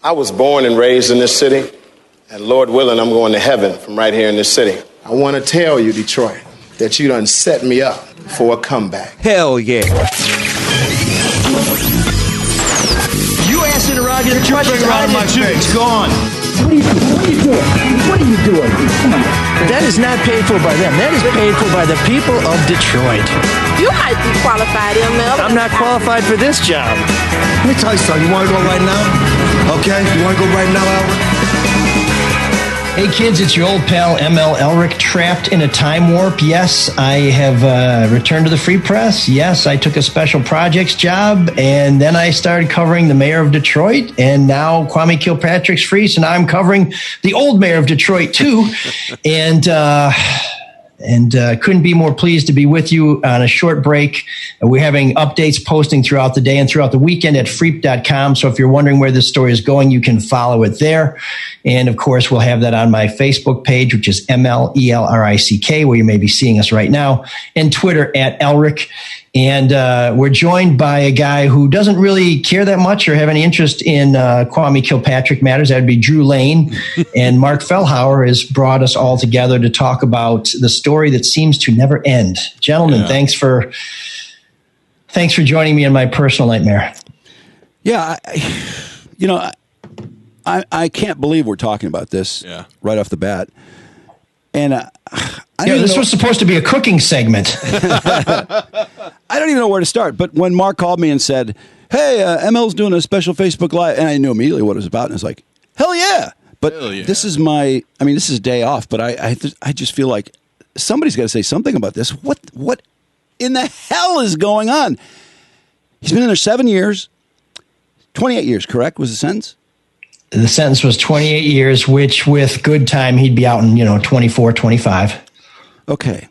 I was born and raised in this city, and Lord willing, I'm going to heaven from right here in this city. I want to tell you, Detroit, that you done set me up for a comeback. Hell yeah. You ass interrogator, Detroit around my face. Go on. What are you doing? What are you doing? Come on. That is not paid for by them. That is paid for by the people of Detroit. You might be qualified, ML. I'm not qualified for this job. Let me tell you something. You want to go right now? Okay? You want to go right now, Albert? Hey kids, it's your old pal ML Elric, trapped in a time warp. Yes, I have returned to the Free Press. Yes, I took a special projects job, and then I started covering the mayor of Detroit, and now Kwame Kilpatrick's free, so now I'm covering the old mayor of Detroit too. And couldn't be more pleased to be with you on a short break. We're having updates posting throughout the day and throughout the weekend at freep.com. So if you're wondering where this story is going, you can follow it there. And of course, we'll have that on my Facebook page, which is MLELRICK, where you may be seeing us right now, and Twitter at Elric. And we're joined by a guy who doesn't really care that much or have any interest in Kwame Kilpatrick matters. That would be Drew Lane. And Mark Fellhauer has brought us all together to talk about the story that seems to never end. Gentlemen, thanks for joining me in my personal nightmare. Yeah, I can't believe we're talking about this right off the bat. And this was supposed to be a cooking segment. I don't even know where to start. But when Mark called me and said, hey, ML's doing a special Facebook Live, and I knew immediately what it was about. And I was like, hell yeah. But this is this is day off. But I just feel like somebody's got to say something about this. What in the hell is going on? He's been in there 7 years, 28 years, correct? Was the sentence? The sentence was 28 years, which with good time, he'd be out in, 24, 25. Okay.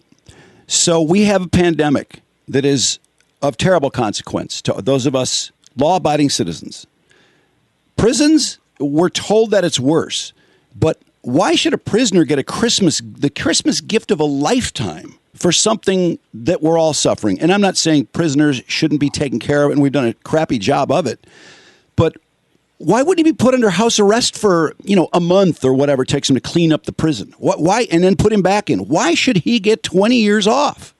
So we have a pandemic that is of terrible consequence to those of us law-abiding citizens. Prisons, we're told that it's worse. But why should a prisoner get the Christmas gift of a lifetime for something that we're all suffering? And I'm not saying prisoners shouldn't be taken care of, and we've done a crappy job of it. But why wouldn't he be put under house arrest for, a month or whatever it takes him to clean up the prison? Why? And then put him back in. Why should he get 20 years off?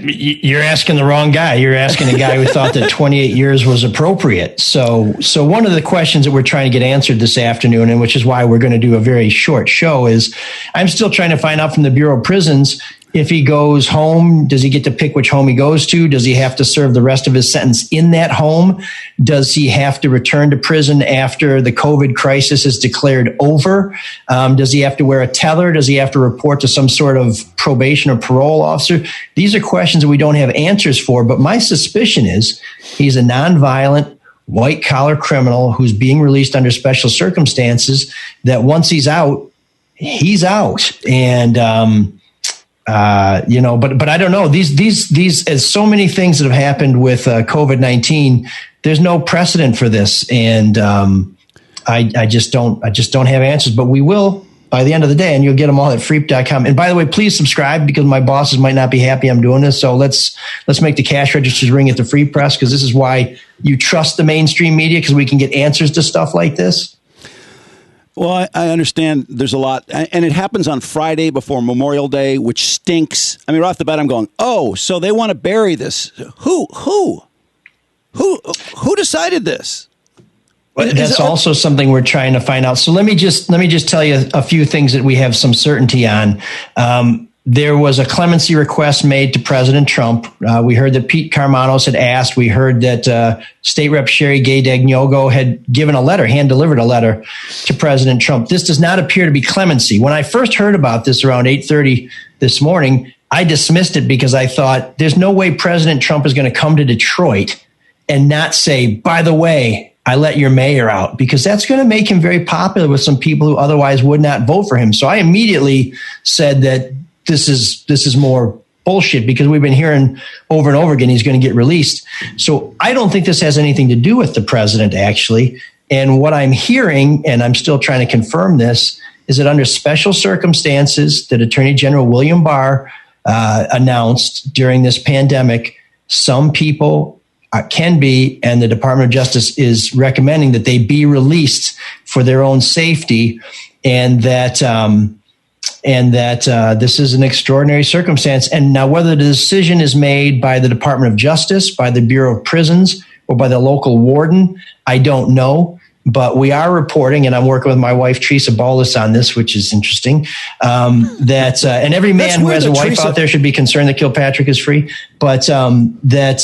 You're asking the wrong guy. You're asking a guy who thought that 28 years was appropriate. So one of the questions that we're trying to get answered this afternoon, and which is why we're going to do a very short show, is I'm still trying to find out from the Bureau of Prisons, if he goes home, does he get to pick which home he goes to? Does he have to serve the rest of his sentence in that home? Does he have to return to prison after the COVID crisis is declared over? Does he have to wear a tether? Does he have to report to some sort of probation or parole officer? These are questions that we don't have answers for, but my suspicion is he's a nonviolent, white-collar criminal who's being released under special circumstances, that once he's out, he's out. And, but I don't know. These, as so many things that have happened with COVID-19, there's no precedent for this, and I just don't have answers. But we will by the end of the day, and you'll get them all at freep.com. And by the way, please subscribe, because my bosses might not be happy I'm doing this. So let's make the cash registers ring at the Free Press, because this is why you trust the mainstream media, because we can get answers to stuff like this. Well, I understand there's a lot, and it happens on Friday before Memorial Day, which stinks. I mean, right off the bat, I'm going, oh, so they want to bury this. Who decided this? That's also something we're trying to find out. So let me just tell you a few things that we have some certainty on. There was a clemency request made to President Trump. We heard that Pete Carmanos had asked. We heard that State Rep Sherry Gay Dagnogo had given a letter, hand-delivered a letter to President Trump. This does not appear to be clemency. When I first heard about this around 8:30 this morning, I dismissed it because I thought there's no way President Trump is going to come to Detroit and not say, by the way, I let your mayor out, because that's going to make him very popular with some people who otherwise would not vote for him. So I immediately said that this is more bullshit, because we've been hearing over and over again he's going to get released. So I don't think this has anything to do with the president, actually. And what I'm hearing, and I'm still trying to confirm this, is that under special circumstances that Attorney General William Barr announced during this pandemic, some people can be, and the Department of Justice is recommending that they be released for their own safety, and that this is an extraordinary circumstance. And now, whether the decision is made by the Department of Justice, by the Bureau of Prisons, or by the local warden, I don't know. But we are reporting, and I'm working with my wife, Teresa Ballas, on this, which is interesting, that and every man who has a wife out there should be concerned that Kilpatrick is free, but that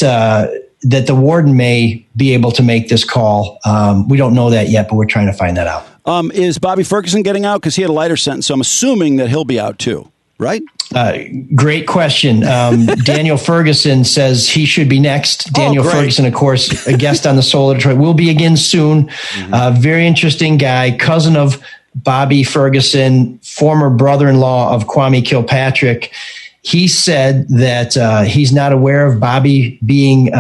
the warden may be able to make this call. We don't know that yet, but we're trying to find that out. Is Bobby Ferguson getting out? Because he had a lighter sentence, so I'm assuming that he'll be out too, right? Great question. Daniel Ferguson says he should be next. Daniel Ferguson, of course, a guest on the Soul of Detroit, will be again soon. Very interesting guy, cousin of Bobby Ferguson, former brother-in-law of Kwame Kilpatrick. He said that he's not aware of Bobby being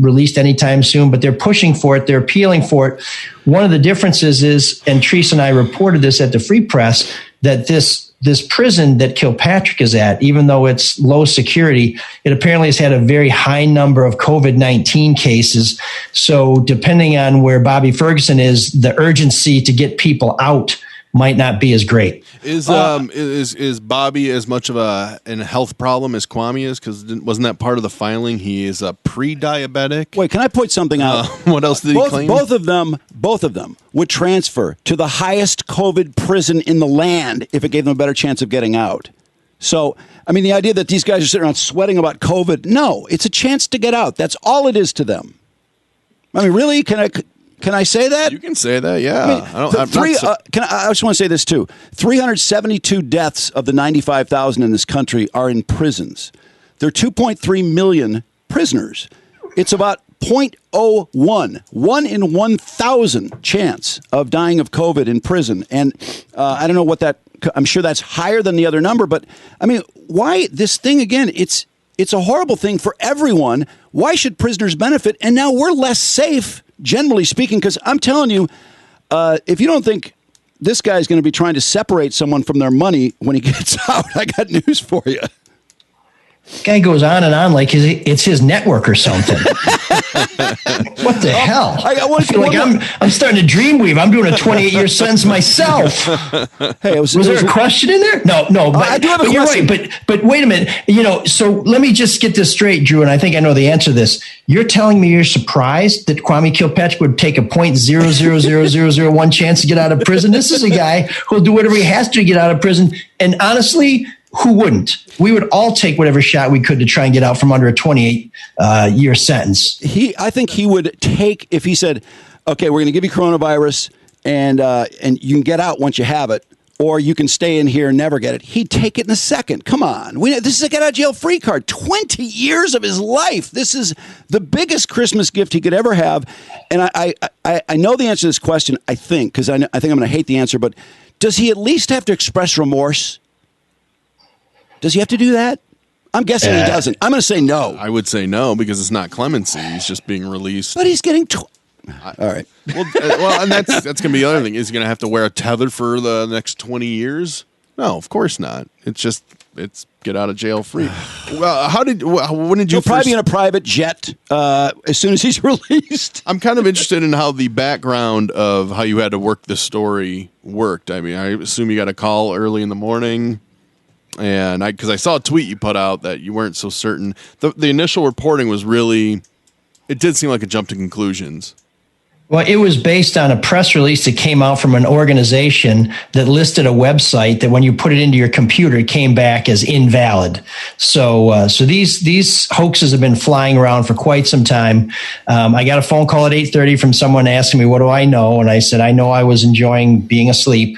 released anytime soon, but they're pushing for it. They're appealing for it. One of the differences is, and Teresa and I reported this at the Free Press, that this prison that Kilpatrick is at, even though it's low security, it apparently has had a very high number of COVID-19 cases. So depending on where Bobby Ferguson is, the urgency to get people out might not be as great. Is Bobby as much of a health problem as Kwame is? Because wasn't that part of the filing? He is a pre-diabetic. Wait, can I point something out? What else did he claim? Both of them would transfer to the highest COVID prison in the land if it gave them a better chance of getting out. So, I mean, the idea that these guys are sitting around sweating about COVID, no, it's a chance to get out. That's all it is to them. I mean, really, can I say that? You can say that, yeah. I just want to say this, too. 372 deaths of the 95,000 in this country are in prisons. There are 2.3 million prisoners. It's about 0.01, 1 in 1,000 chance of dying of COVID in prison. And I don't know what that, I'm sure that's higher than the other number. But, I mean, why this thing, again, it's a horrible thing for everyone. Why should prisoners benefit? And now we're less safe, generally speaking, because I'm telling you, if you don't think this guy's going to be trying to separate someone from their money when he gets out, I got news for you. Guy goes on and on like it's his network or something. What the hell? I feel like I'm starting to dreamweave. I'm doing a 28-year sentence myself. Hey, was there a question in there? No. But I do have a question. You're right. But wait a minute. So let me just get this straight, Drew, and I think I know the answer to this. You're telling me you're surprised that Kwame Kilpatrick would take a 0.000001 chance to get out of prison? This is a guy who'll do whatever he has to get out of prison. And honestly, who wouldn't? We would all take whatever shot we could to try and get out from under a 28-year sentence. I think he would take, if he said, okay, we're going to give you coronavirus and you can get out once you have it, or you can stay in here and never get it. He'd take it in a second. Come on. This is a get out of jail free card. 20 years of his life. This is the biggest Christmas gift he could ever have. And I know the answer to this question, I think, because I think I'm going to hate the answer, but does he at least have to express remorse? Does he have to do that? I'm guessing he doesn't. I'm going to say no. I would say no because it's not clemency. He's just being released. But he's getting... All right. Well, and that's going to be the other thing. Is he going to have to wear a tether for the next 20 years? No, of course not. It's get out of jail free. Well, when did you He'll probably be in a private jet as soon as he's released. I'm kind of interested in how the background of how you had to work this story worked. I mean, I assume you got a call early in the morning. And because I saw a tweet you put out that you weren't so certain. The initial reporting was really, it did seem like a jump to conclusions. Well, it was based on a press release that came out from an organization that listed a website that when you put it into your computer, it came back as invalid. So these hoaxes have been flying around for quite some time. I got a phone call at 8:30 from someone asking me, what do I know? And I said, I know I was enjoying being asleep.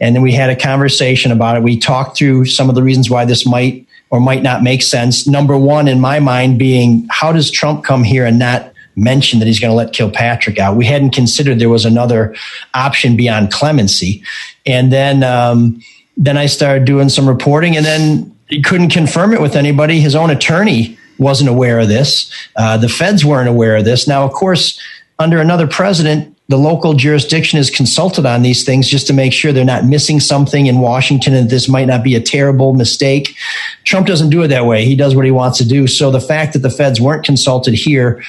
And then we had a conversation about it. We talked through some of the reasons why this might or might not make sense. Number one, in my mind, being how does Trump come here and not mention that he's going to let Kilpatrick out? We hadn't considered there was another option beyond clemency. And then I started doing some reporting, and then he couldn't confirm it with anybody. His own attorney wasn't aware of this. The feds weren't aware of this. Now, of course, under another president, the local jurisdiction is consulted on these things just to make sure they're not missing something in Washington and this might not be a terrible mistake. Trump doesn't do it that way. He does what he wants to do. So the fact that the feds weren't consulted here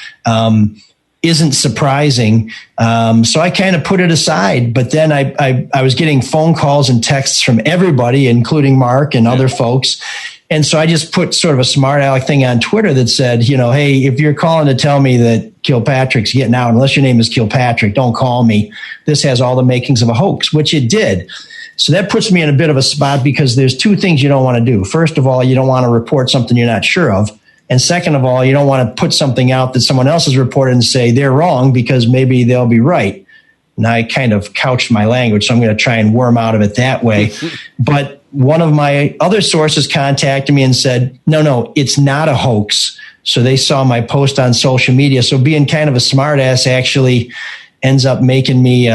isn't surprising. So I kind of put it aside. But then I was getting phone calls and texts from everybody, including Mark and other folks. And so I just put sort of a smart aleck thing on Twitter that said, hey, if you're calling to tell me that Kilpatrick's getting out, unless your name is Kilpatrick, don't call me. This has all the makings of a hoax, which it did. So that puts me in a bit of a spot because there's two things you don't want to do. First of all, you don't want to report something you're not sure of. And second of all, you don't want to put something out that someone else has reported and say they're wrong because maybe they'll be right. And I kind of couched my language, so I'm going to try and worm out of it that way. But one of my other sources contacted me and said, no, it's not a hoax. So they saw my post on social media. So being kind of a smart ass actually ends up making me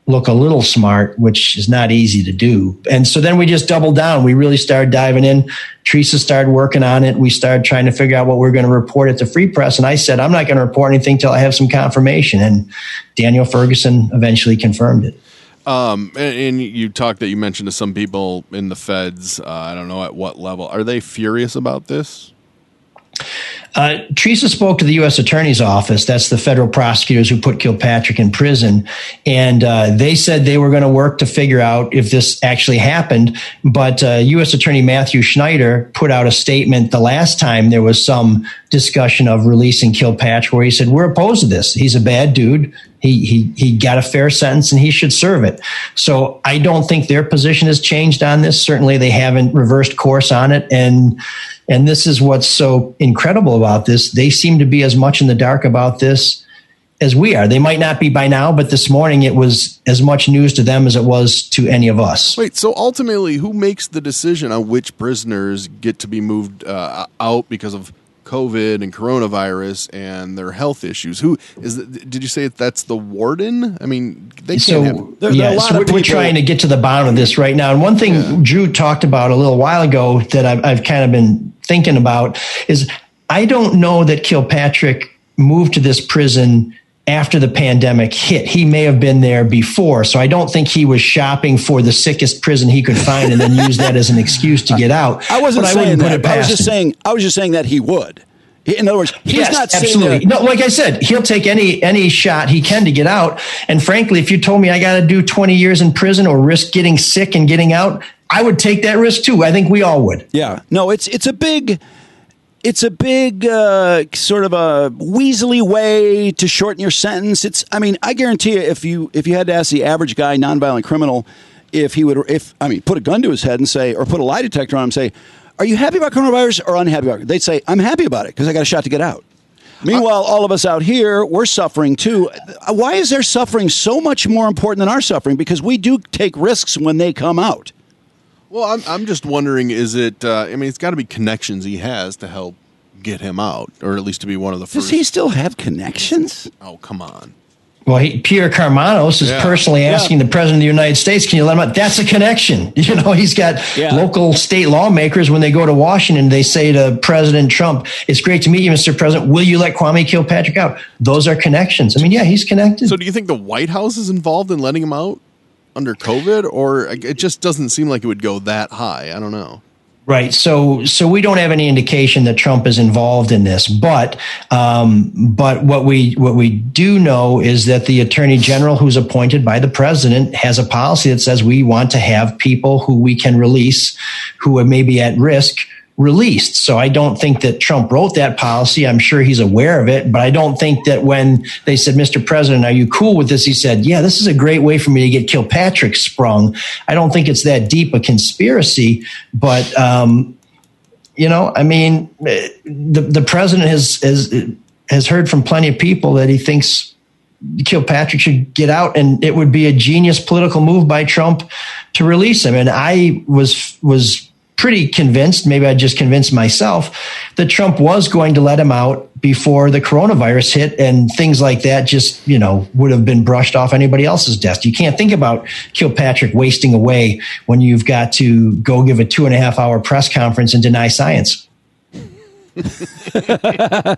look a little smart, which is not easy to do. And so then we just doubled down. We really started diving in. Teresa started working on it. We started trying to figure out what we're going to report at the Free Press. And I said, I'm not going to report anything till I have some confirmation. And Daniel Ferguson eventually confirmed it. And you talked that you mentioned to some people in the feds, I don't know at what level. Are they furious about this? Teresa spoke to the U.S. Attorney's Office. That's the federal prosecutors who put Kilpatrick in prison. And they said they were going to work to figure out if this actually happened. But U.S. Attorney Matthew Schneider put out a statement the last time there was some discussion of releasing Kilpatrick where he said, we're opposed to this. He's a bad dude. He got a fair sentence and he should serve it. So I don't think their position has changed on this. Certainly they haven't reversed course on it. And this is what's so incredible about this. They seem to be as much in the dark about this as we are. They might not be by now, but this morning it was as much news to them as it was to any of us. Wait, so ultimately, who makes the decision on which prisoners get to be moved out because of COVID and coronavirus and their health issues? Who is? Did you say that's the warden? I mean, they can't have. There are a lot of people. We're trying to get to the bottom of this right now. And one thing Drew talked about a little while ago that I've kind of been thinking about is I don't know that Kilpatrick moved to this prison after the pandemic hit. He may have been there before. So I don't think he was shopping for the sickest prison he could find and then use that as an excuse to get out. I wasn't saying that. I was just saying that he would. In other words, he's not absolutely. No, like I said, he'll take any shot he can to get out. And frankly, if you told me I got to do 20 years in prison or risk getting sick and getting out, I would take that risk too. I think we all would. Yeah. No, it's a big sort of a weaselly way to shorten your sentence. I guarantee you, if you had to ask the average guy, nonviolent criminal, put a gun to his head and say, or put a lie detector on him and say, are you happy about coronavirus or unhappy about it? They'd say, I'm happy about it because I got a shot to get out. Meanwhile, all of us out here, we're suffering too. Why is their suffering so much more important than our suffering? Because we do take risks when they come out. Well, I'm just wondering, is it, it's got to be connections he has to help get him out, or at least to be one of the first. Does he still have connections? Oh, come on. Well, Pierre Carmanos is personally asking the president of the United States, can you let him out? That's a connection. He's got local state lawmakers. When they go to Washington, they say to President Trump, it's great to meet you, Mr. President. Will you let Kwame Kilpatrick out? Those are connections. He's connected. So do you think the White House is involved in letting him out under COVID, or it just doesn't seem like it would go that high? I don't know. Right. So we don't have any indication that Trump is involved in this, but what we do know is that the attorney general who's appointed by the president has a policy that says we want to have people who we can release who are maybe at risk released. So I don't think that Trump wrote that policy. I'm sure he's aware of it, but I don't think that when they said, Mr. President, are you cool with this? He said, yeah, this is a great way for me to get Kilpatrick sprung. I don't think it's that deep a conspiracy, but, the president has heard from plenty of people that he thinks Kilpatrick should get out, and it would be a genius political move by Trump to release him. And I was pretty convinced, maybe I just convinced myself, that Trump was going to let him out before the coronavirus hit, and things like that just, would have been brushed off anybody else's desk. You can't think about Kilpatrick wasting away when you've got to go give a 2.5-hour press conference and deny science. I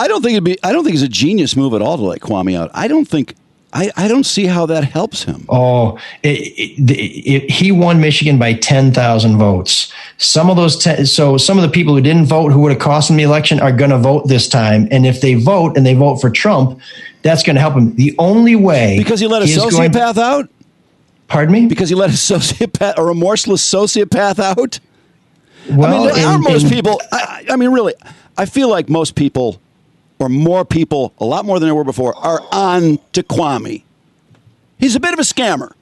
don't think it's a genius move at all to let Kwame out. I don't think I don't see how that helps him. Oh, he won Michigan by 10,000 votes. Some of those, some of the people who didn't vote, who would have cost him the election, are going to vote this time. And if they vote and they vote for Trump, that's going to help him. The only way, because he let a sociopath out. Pardon me? Because he let a remorseless sociopath out. Well, aren't most people? I mean, really, I feel like most people, or more people, a lot more than they were before, are on to Kwame. He's a bit of a scammer.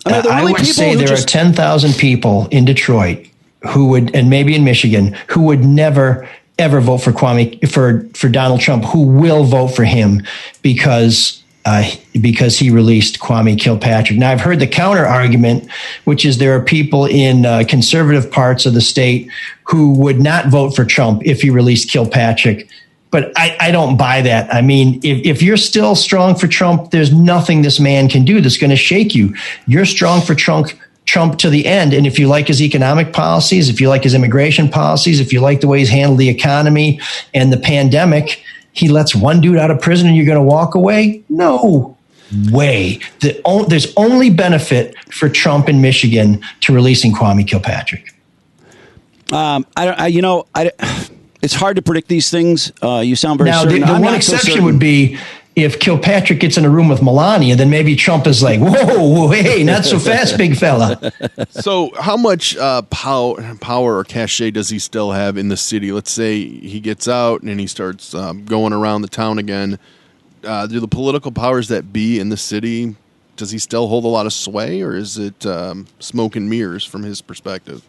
I would say there are 10,000 people in Detroit who would, and maybe in Michigan, who would never, ever vote for Kwame, for Donald Trump, who will vote for him because he released Kwame Kilpatrick. Now, I've heard the counter argument, which is there are people in conservative parts of the state who would not vote for Trump if he released Kilpatrick. But I don't buy that. I mean, if you're still strong for Trump, there's nothing this man can do that's going to shake you. You're strong for Trump to the end. And if you like his economic policies, if you like his immigration policies, if you like the way he's handled the economy and the pandemic, he lets one dude out of prison and you're going to walk away? No way. There's only benefit for Trump in Michigan to releasing Kwame Kilpatrick. It's hard to predict these things. You sound very certain. Now, the one exception would be if Kilpatrick gets in a room with Melania, then maybe Trump is like, whoa, hey, not so fast, big fella. So how much power or cachet does he still have in the city? Let's say he gets out and he starts going around the town again. Do the political powers that be in the city, does he still hold a lot of sway, or is it smoke and mirrors from his perspective?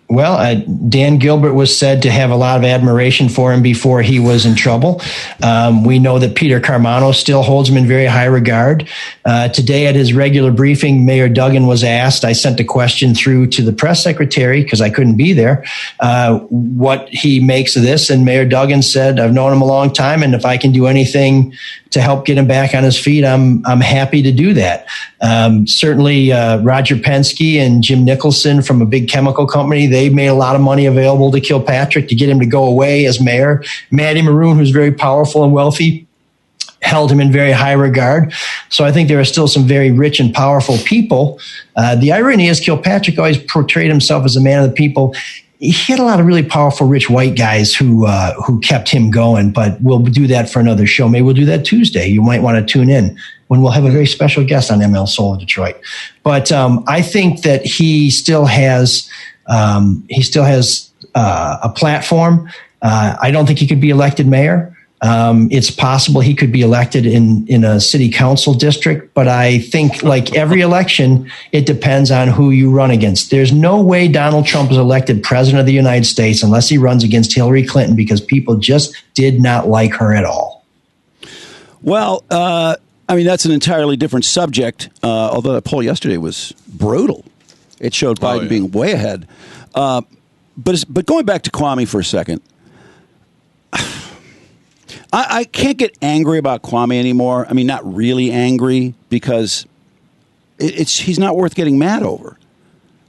Well, Dan Gilbert was said to have a lot of admiration for him before he was in trouble. We know that Peter Carmano still holds him in very high regard. Today at his regular briefing, Mayor Duggan was asked, I sent a question through to the press secretary because I couldn't be there, what he makes of this. And Mayor Duggan said, I've known him a long time, and if I can do anything to help get him back on his feet, I'm happy to do that. Certainly, Roger Penske and Jim Nicholson from a big chemical company, they made a lot of money available to Kilpatrick to get him to go away as mayor. Matty Maroon, who's very powerful and wealthy, held him in very high regard. So I think there are still some very rich and powerful people. The irony is Kilpatrick always portrayed himself as a man of the people. He had a lot of really powerful, rich white guys who kept him going, but we'll do that for another show. Maybe we'll do that Tuesday. You might want to tune in when we'll have a very special guest on ML Soul in Detroit. But I think that he still has a platform. I don't think he could be elected mayor. It's possible he could be elected in a city council district, but I think like every election, it depends on who you run against. There's no way Donald Trump is elected president of the United States unless he runs against Hillary Clinton because people just did not like her at all. Well, that's an entirely different subject, although that poll yesterday was brutal. It showed Biden being way ahead. But going back to Kwame for a second, I can't get angry about Kwame anymore. I mean, not really angry because he's not worth getting mad over.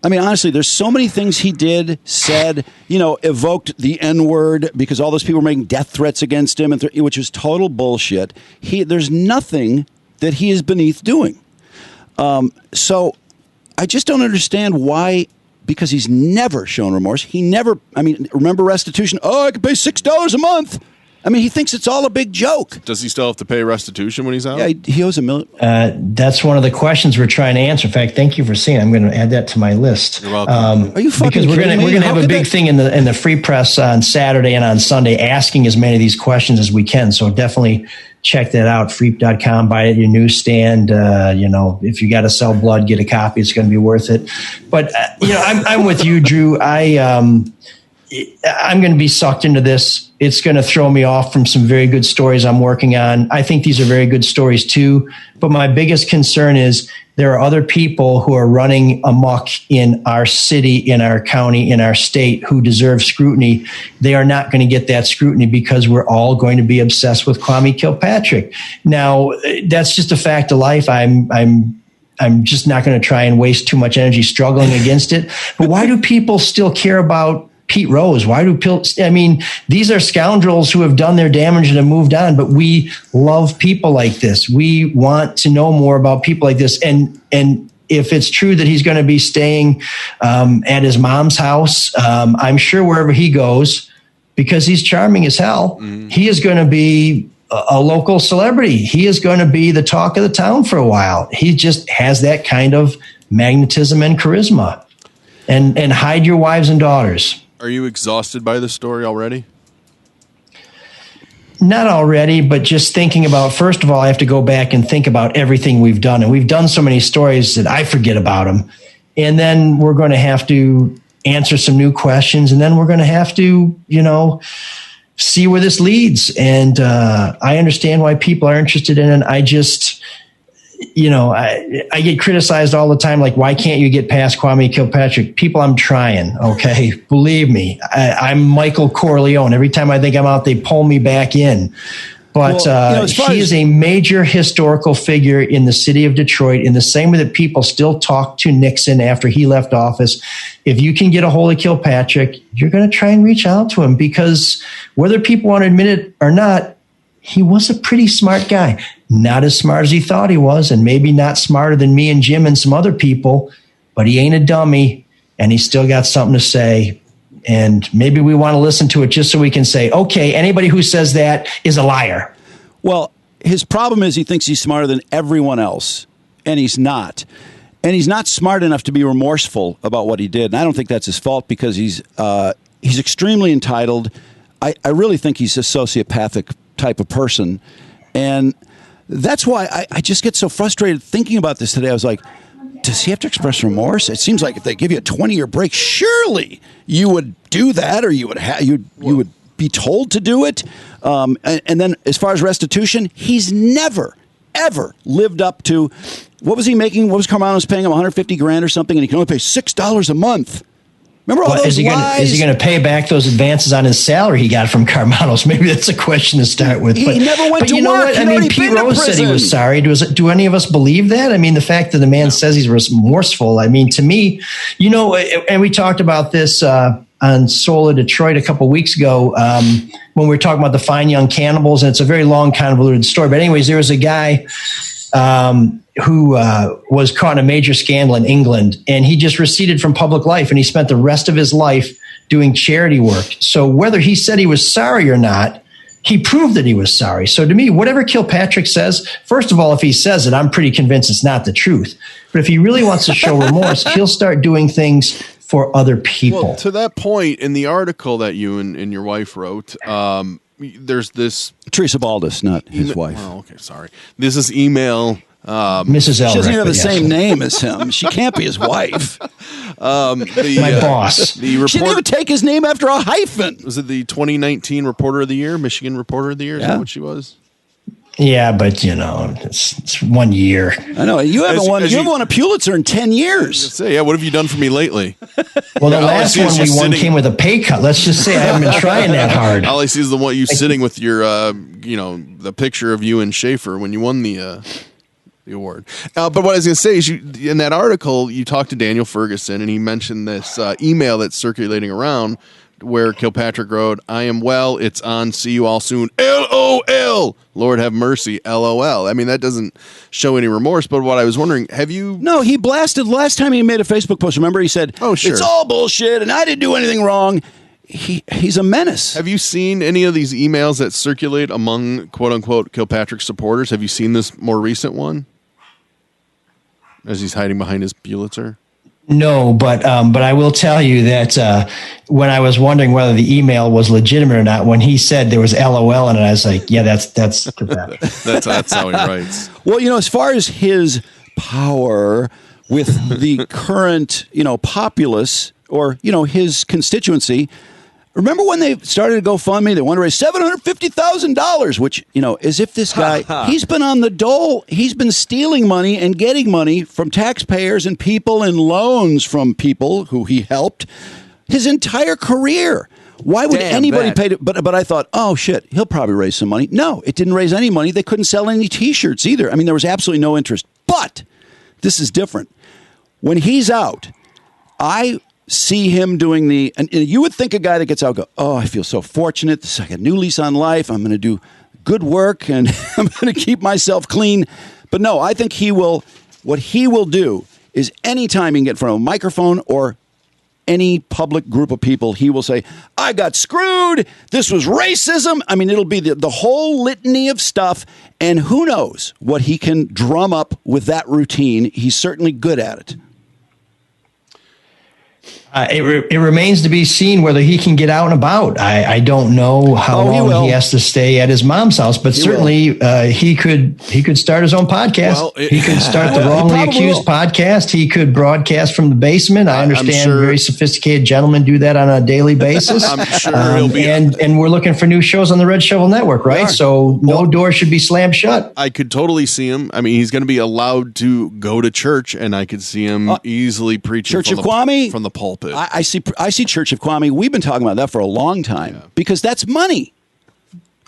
I mean, honestly, there's so many things he did, said, evoked the N-word because all those people were making death threats against him, which was total bullshit. There's nothing that he is beneath doing. So I just don't understand why, because he's never shown remorse. Remember restitution? Oh, I can pay $6 a month. I mean, he thinks it's all a big joke. Does he still have to pay restitution when he's out? Yeah, he owes $1 million. That's one of the questions we're trying to answer. In fact, thank you for saying. I'm going to add that to my list. You're welcome. Are you fucking because we're kidding me? We're going to have a big thing in the Free Press on Saturday and on Sunday, asking as many of these questions as we can. So definitely check that out. Freep.com. Buy it at your newsstand. If you got to sell blood, get a copy. It's going to be worth it. But I'm with you, Drew. I'm going to be sucked into this. It's going to throw me off from some very good stories I'm working on. I think these are very good stories too. But my biggest concern is there are other people who are running amok in our city, in our county, in our state who deserve scrutiny. They are not going to get that scrutiny because we're all going to be obsessed with Kwame Kilpatrick. Now, that's just a fact of life. I'm just not going to try and waste too much energy struggling against it. But why do people still care about Pete Rose? Why do people? I mean, these are scoundrels who have done their damage and have moved on. But we love people like this. We want to know more about people like this. And if it's true that he's going to be staying at his mom's house, I'm sure wherever he goes, because he's charming as hell, he is going to be a local celebrity. He is going to be the talk of the town for a while. He just has that kind of magnetism and charisma. And hide your wives and daughters. Are you exhausted by the story already? Not already, but just thinking about, first of all, I have to go back and think about everything we've done. And we've done so many stories that I forget about them. And then we're going to have to answer some new questions. And then we're going to have to, see where this leads. And I understand why people are interested in it. I just, I get criticized all the time. Like, why can't you get past Kwame Kilpatrick? People, I'm trying. Okay. Believe me, I'm Michael Corleone. Every time I think I'm out, they pull me back in. But he is a major historical figure in the city of Detroit, in the same way that people still talk to Nixon after he left office. If you can get a hold of Kilpatrick, you're going to try and reach out to him, because whether people want to admit it or not, he was a pretty smart guy. Not as smart as he thought he was, and maybe not smarter than me and Jim and some other people, but he ain't a dummy, and he's still got something to say. And maybe we want to listen to it just so we can say, okay, anybody who says that is a liar. Well, his problem is he thinks he's smarter than everyone else, and he's not. And he's not smart enough to be remorseful about what he did. And I don't think that's his fault, because he's extremely entitled. I really think he's a sociopathic type of person. And that's why I just get so frustrated thinking about this today. I was like, does he have to express remorse? It seems like if they give you a 20-year break, surely you would do that, or you would be told to do it. And then as far as restitution, he's never, ever lived up to, what was he making? What was Carmanos paying him, $150,000 or something? And he can only pay $6 a month. Remember all those lies? Is he going to pay back those advances on his salary he got from Carmanos? Maybe that's a question to start with. He never went to work. I mean, Pete Rose said he was sorry. Do any of us believe that? I mean, the fact that the man says he's remorseful, I mean, to me, and we talked about this on Soul of Detroit a couple of weeks ago when we were talking about the Fine Young Cannibals, and it's a very long, convoluted story. But anyways, there was a guy who was caught in a major scandal in England, and he just receded from public life, and he spent the rest of his life doing charity work. So whether he said he was sorry or not, he proved that he was sorry. So to me, whatever Kilpatrick says, first of all, if he says it, I'm pretty convinced it's not the truth. But if he really wants to show remorse, he'll start doing things for other people. Well, to that point, in the article that you and your wife wrote, there's this... Teresa Baldus, not his wife. Oh, okay, sorry. This is email... Mrs. Elric. She doesn't even have the same name as him. She can't be his wife. My boss. The report, she didn't even take his name after a hyphen. Was it the 2019 Reporter of the Year, Michigan Reporter of the Year? Is that what she was? Yeah, but it's 1 year. I know you haven't won. You haven't won a Pulitzer in 10 years. Say, yeah. What have you done for me lately? Well, the last one we won came with a pay cut. Let's just say I haven't been trying that hard. All I see is the one you sitting with your, the picture of you and Schaefer when you won the award. But what I was going to say is, in that article, you talked to Daniel Ferguson, and he mentioned this email that's circulating around where Kilpatrick wrote, "I am well, it's on, see you all soon, LOL, Lord have mercy, LOL." I mean, that doesn't show any remorse, but what I was wondering, have you... No, he blasted, last time he made a Facebook post, remember, he said, "Oh, sure, it's all bullshit, and I didn't do anything wrong." He's a menace. Have you seen any of these emails that circulate among quote-unquote Kilpatrick supporters? Have you seen this more recent one? As he's hiding behind his Pulitzer? No, but I will tell you that when I was wondering whether the email was legitimate or not, when he said there was LOL in it, I was like, yeah, that's that's how he writes. Well, as far as his power with the current, populace or, his constituency, remember when they started a GoFundMe? They wanted to raise $750,000, which, as if this guy, he's been on the dole. He's been stealing money and getting money from taxpayers and people and loans from people who he helped his entire career. Why would anybody pay to? But I thought, oh, shit, he'll probably raise some money. No, it didn't raise any money. They couldn't sell any T-shirts either. I mean, there was absolutely no interest. But this is different. When he's out, I see him doing and you would think a guy that gets out go, oh, I feel so fortunate. This is like a new lease on life. I'm going to do good work and I'm going to keep myself clean. But no, I think what he will do is anytime he can get in front of a microphone or any public group of people, he will say, I got screwed. This was racism. I mean, it'll be the whole litany of stuff. And who knows what he can drum up with that routine. He's certainly good at it. It remains to be seen whether he can get out and about. I don't know how long he has to stay at his mom's house, but certainly he could start his own podcast. Well, he could start the Wrongly Accused podcast. He could broadcast from the basement. I understand very sophisticated gentlemen do that on a daily basis. I'm sure he'll be. And we're looking for new shows on the Red Shovel Network, right? So no door should be slammed shut. I could totally see him. I mean, he's going to be allowed to go to church, and I could see him easily preaching Church of Kwame from the pulpit. I see Church of Kwame. We've been talking about that for a long time because that's money.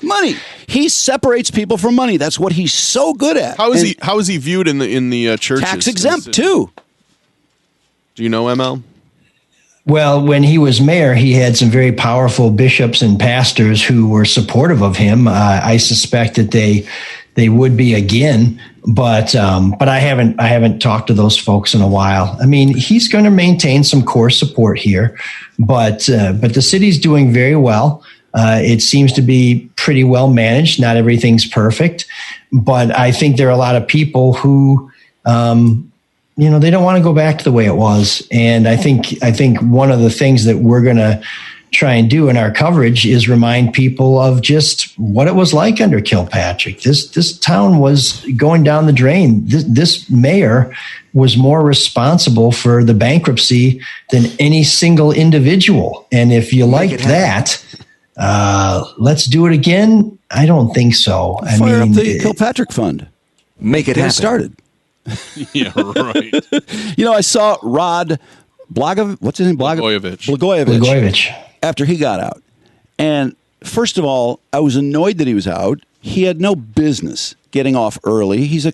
Money. He separates people from money. That's what he's so good at. How is he viewed in the churches? Tax exempt too. Do you know ML? Well, when he was mayor, he had some very powerful bishops and pastors who were supportive of him. I suspect that they would be again, but I haven't talked to those folks in a while. I mean, he's going to maintain some core support here, but the city's doing very well. It seems to be pretty well managed. Not everything's perfect, but I think there are a lot of people who, they don't want to go back to the way it was. And I think one of the things that we're going to try and do in our coverage is remind people of just what it was like under Kilpatrick. This town was going down the drain. This mayor was more responsible for the bankruptcy than any single individual. And if you like that, let's do it again. I don't think so. Fire up the Kilpatrick Fund. Make it happen. Started. Yeah, right. I saw Rod what's his name? Blagojevich. After he got out. And first of all, I was annoyed that he was out. He had no business getting off early. He's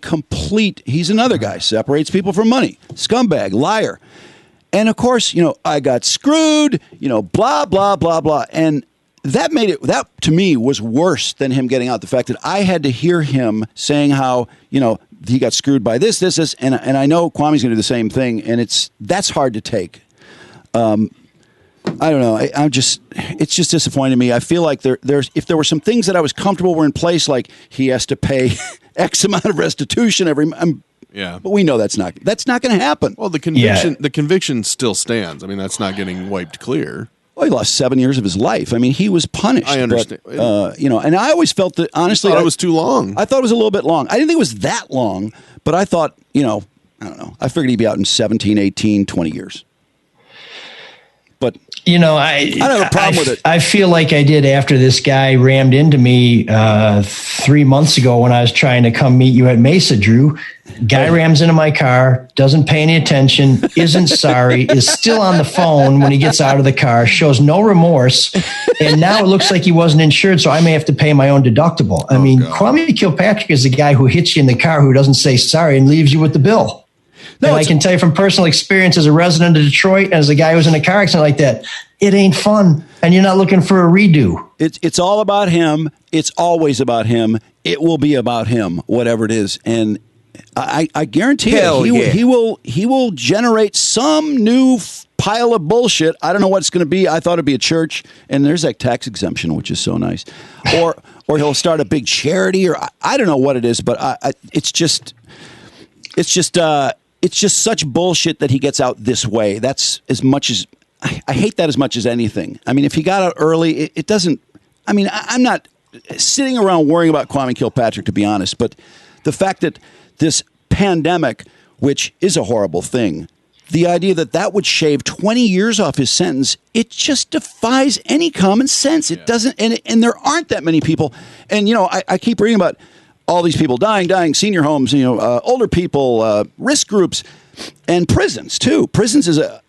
another guy, separates people from money, scumbag, liar. And of course, I got screwed, blah, blah, blah, blah. And that to me was worse than him getting out. The fact that I had to hear him saying how, he got screwed by this, and I know Kwame's going to do the same thing. And that's hard to take. I don't know. It's just disappointing to me. I feel like if there were some things that I was comfortable were in place, like he has to pay X amount of restitution but we know that's not going to happen. Well, the conviction still stands. I mean, that's not getting wiped clear. Well, he lost 7 years of his life. I mean, he was punished. I understand. But, and I always felt that, honestly, it was too long. I thought it was a little bit long. I didn't think it was that long, but I thought, I don't know. I figured he'd be out in 17, 18, 20 years. But I don't have a problem with it. I feel like I did after this guy rammed into me 3 months ago when I was trying to come meet you at Mesa, Drew. Guy rams into my car, doesn't pay any attention, isn't sorry, is still on the phone when he gets out of the car, shows no remorse, and now it looks like he wasn't insured, so I may have to pay my own deductible. I mean, God. Kwame Kilpatrick is the guy who hits you in the car who doesn't say sorry and leaves you with the bill. No, and I can tell you from personal experience as a resident of Detroit and as a guy who was in a car accident like that, it ain't fun, and you're not looking for a redo. It's all about him. It's always about him. It will be about him, whatever it is. And I guarantee he will generate some new pile of bullshit. I don't know what it's going to be. I thought it'd be a church, and there's that tax exemption, which is so nice. Or he'll start a big charity, or I don't know what it is, but it's just such bullshit that he gets out this way. That's as much as I hate that as much as anything. I mean, if he got out early, it doesn't. I mean, I'm not sitting around worrying about Kwame Kilpatrick, to be honest. But the fact that this pandemic, which is a horrible thing, the idea that would shave 20 years off his sentence, it just defies any common sense. It doesn't, and there aren't that many people. And I keep reading about all these people dying, senior homes, older people, risk groups, and prisons too. Prisons is a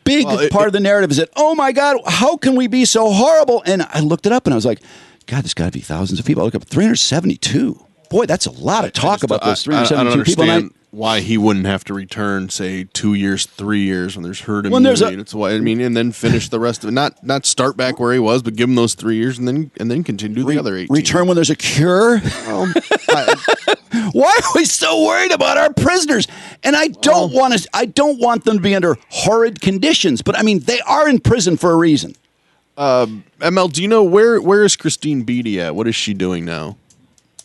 big part of the narrative. Is that, oh my God, how can we be so horrible? And I looked it up and I was like, God, there's got to be thousands of people. I looked up 372. Boy, that's a lot of talk about those 372 people. why he wouldn't have to return, say, 2 years, 3 years when there's herd When there's immunity. That's why and then finish the rest of it. Not start back where he was, but give him those 3 years and then continue the other 18. Return when there's a cure. Why are we so worried about our prisoners? And I don't want them to be under horrid conditions, but I mean they are in prison for a reason. ML, do you know where is Christine Beatty at? What is she doing now?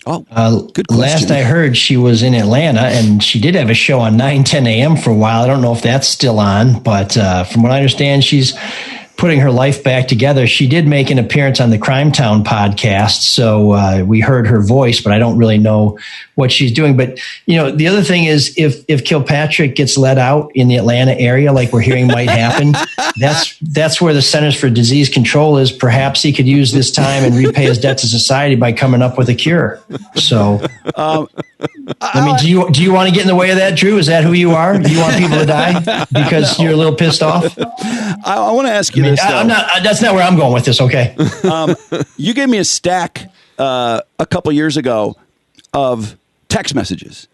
Oh, good question. Last I heard, she was in Atlanta, and she did have a show on 9:10 a.m. for a while. I don't know if that's still on, but from what I understand, she's putting her life back together. She did make an appearance on the Crime Town podcast, so we heard her voice, but I don't really know what she's doing. But the other thing is, if Kilpatrick gets let out in the Atlanta area, like we're hearing might happen, that's where the Centers for Disease Control is. Perhaps he could use this time and repay his debt to society by coming up with a cure. So, I mean, do you want to get in the way of that, Drew? Is that who you are? Do you want people to die because you're a little pissed off? I want to ask you this. I'm not. That's not where I'm going with this. Okay. You gave me a stack a couple years ago of text messages,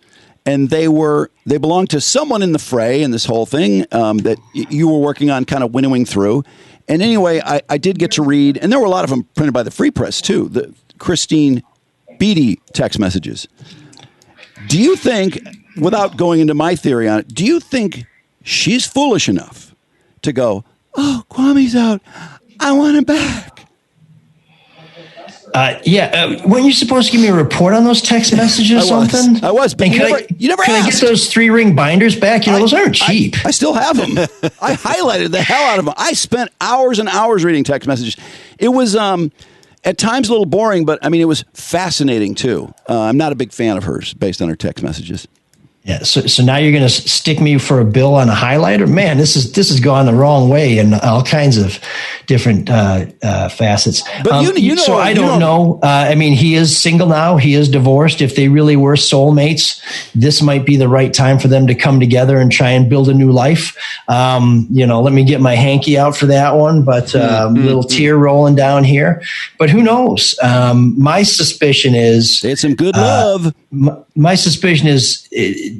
and they belonged to someone in the fray in this whole thing that you were working on, kind of winnowing through. And anyway, I did get to read, and there were a lot of them printed by the Free Press too. The Christine Beatty text messages. Do you think, without going into my theory on it, do you think she's foolish enough to go, "Oh, Kwame's out, I want him back"? Weren't you supposed to give me a report on those text messages or something? I was, but you never Can asked. I get those 3-ring binders back? Those aren't cheap. I still have them. I highlighted the hell out of them. I spent hours and hours reading text messages. It was at times a little boring, but I mean, it was fascinating too. I'm not a big fan of hers based on her text messages. Yeah, so now you're going to stick me for a bill on a highlighter? Man, this has gone the wrong way in all kinds of different facets. But so I don't know. I mean, he is single now. He is divorced. If they really were soulmates, this might be the right time for them to come together and try and build a new life. Let me get my hanky out for that one. But little tear rolling down here. But who knows? My suspicion is it's some good love. My suspicion is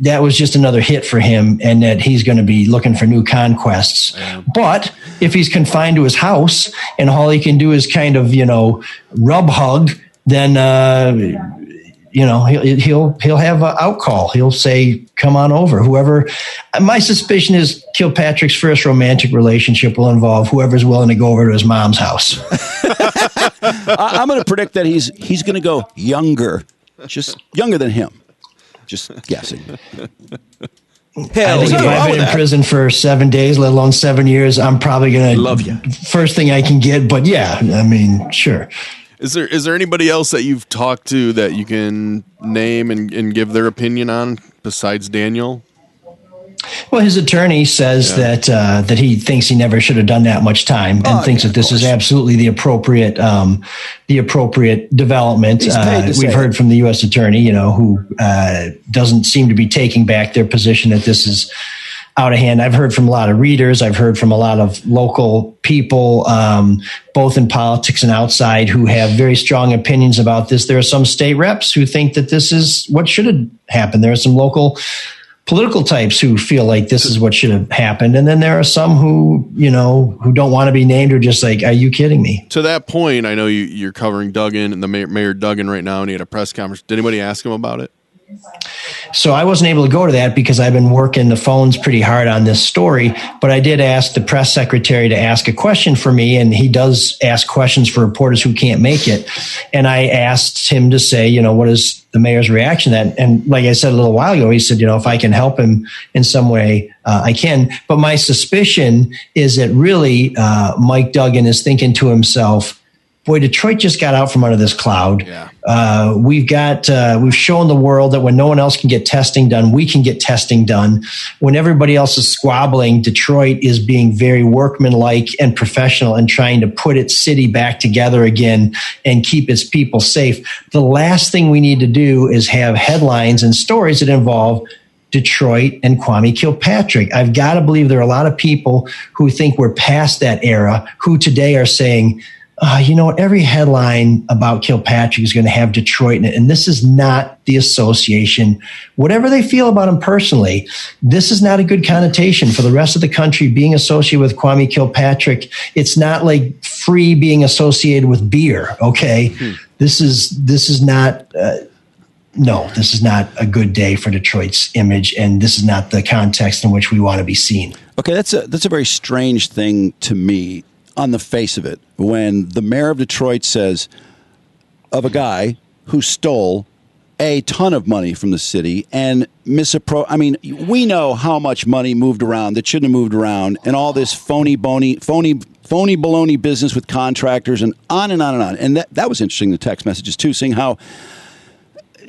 that was just another hit for him, and that he's going to be looking for new conquests. Yeah. But if he's confined to his house and all he can do is kind of, rub hug, then he'll have an out call. He'll say, "Come on over." Whoever. My suspicion is Kilpatrick's first romantic relationship will involve whoever's willing to go over to his mom's house. I'm going to predict that he's going to go younger, just younger than him. Just guessing. Hell, I think if I've been in prison for 7 days, let alone 7 years, I'm probably going to love you. First thing I can get. But yeah, I mean, sure. Is there anybody else that you've talked to that you can name and give their opinion on besides Daniel? Well, his attorney says that he thinks he never should have done that much time, and thinks that this is absolutely the appropriate development. We've heard from the U.S. attorney, who doesn't seem to be taking back their position that this is out of hand. I've heard from a lot of readers. I've heard from a lot of local people, both in politics and outside, who have very strong opinions about this. There are some state reps who think that this is what should have happened. There are some local political types who feel like this is what should have happened. And then there are some who don't want to be named, or just like, are you kidding me? To that point, I know you're covering Duggan and the Mayor Duggan right now, and he had a press conference. Did anybody ask him about it? So I wasn't able to go to that because I've been working the phones pretty hard on this story, but I did ask the press secretary to ask a question for me, and he does ask questions for reporters who can't make it. And I asked him to say, what is the mayor's reaction to that? And like I said a little while ago, he said, if I can help him in some way, I can. But my suspicion is that really Mike Duggan is thinking to himself, boy, Detroit just got out from under this cloud. Yeah. We've shown the world that when no one else can get testing done, we can get testing done. When everybody else is squabbling, Detroit is being very workmanlike and professional and trying to put its city back together again and keep its people safe. The last thing we need to do is have headlines and stories that involve Detroit and Kwame Kilpatrick. I've got to believe there are a lot of people who think we're past that era, who today are saying, every headline about Kilpatrick is going to have Detroit in it. And this is not the association. Whatever they feel about him personally, this is not a good connotation for the rest of the country being associated with Kwame Kilpatrick. It's not like free being associated with beer. Okay. This is not, this is not a good day for Detroit's image. And this is not the context in which we want to be seen. Okay. That's a very strange thing to me on the face of it, when the mayor of Detroit says of a guy who stole a ton of money from the city and we know how much money moved around that shouldn't have moved around, and all this phony baloney business with contractors and on and on and on. And that was interesting, the text messages too, seeing how,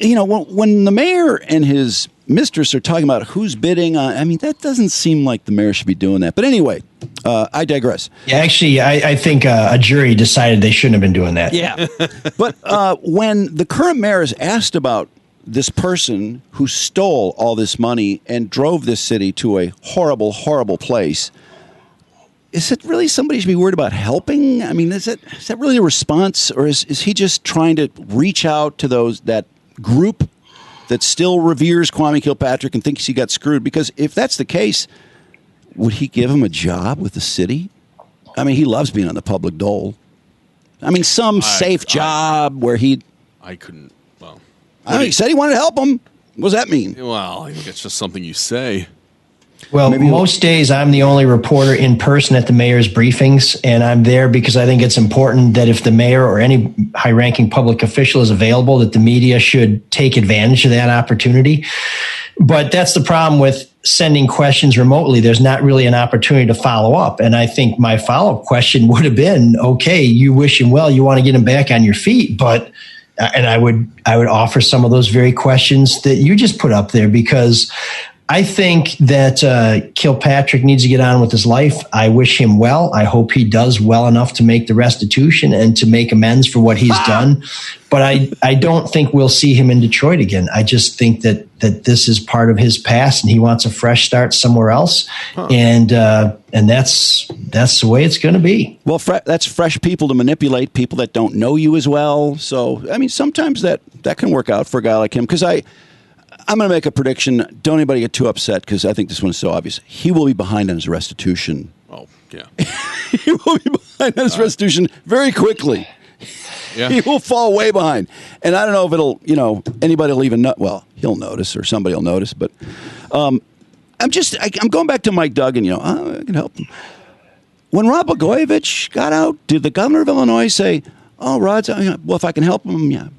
when the mayor and his mistress are talking about who's bidding on, that doesn't seem like the mayor should be doing that. But anyway, I digress. Yeah, actually, I think a jury decided they shouldn't have been doing that. Yeah. But when the current mayor is asked about this person who stole all this money and drove this city to a horrible, horrible place, is it really somebody should be worried about helping? Is that really a response? Or is he just trying to reach out to that group that still reveres Kwame Kilpatrick and thinks he got screwed? Because if that's the case, would he give him a job with the city? He loves being on the public dole. Some safe job where he couldn't. Well, he said he wanted to help him. What does that mean? Well, I think it's just something you say. Well, most days I'm the only reporter in person at the mayor's briefings, and I'm there because I think it's important that if the mayor or any high-ranking public official is available, that the media should take advantage of that opportunity. But that's the problem with sending questions remotely. There's not really an opportunity to follow up. And I think my follow-up question would have been, okay, you wish him well, you want to get him back on your feet, but and I would offer some of those very questions that you just put up there, because I think that Kilpatrick needs to get on with his life. I wish him well. I hope he does well enough to make the restitution and to make amends for what he's done. But I don't think we'll see him in Detroit again. I just think that this is part of his past, and he wants a fresh start somewhere else. And that's the way it's going to be. Well, that's fresh people to manipulate people that don't know you as well. So, sometimes that can work out for a guy like him, because I'm going to make a prediction. Don't anybody get too upset, because I think this one is so obvious. He will be behind on his restitution. Oh, yeah. He will be behind on his restitution very quickly. Yeah. He will fall way behind. And I don't know if it'll, anybody will even know. Well, he'll notice, or somebody will notice. But I'm going back to Mike Duggan, I can help him. When Rod Blagojevich got out, did the governor of Illinois say, oh, Rod's, well, if I can help him, yeah.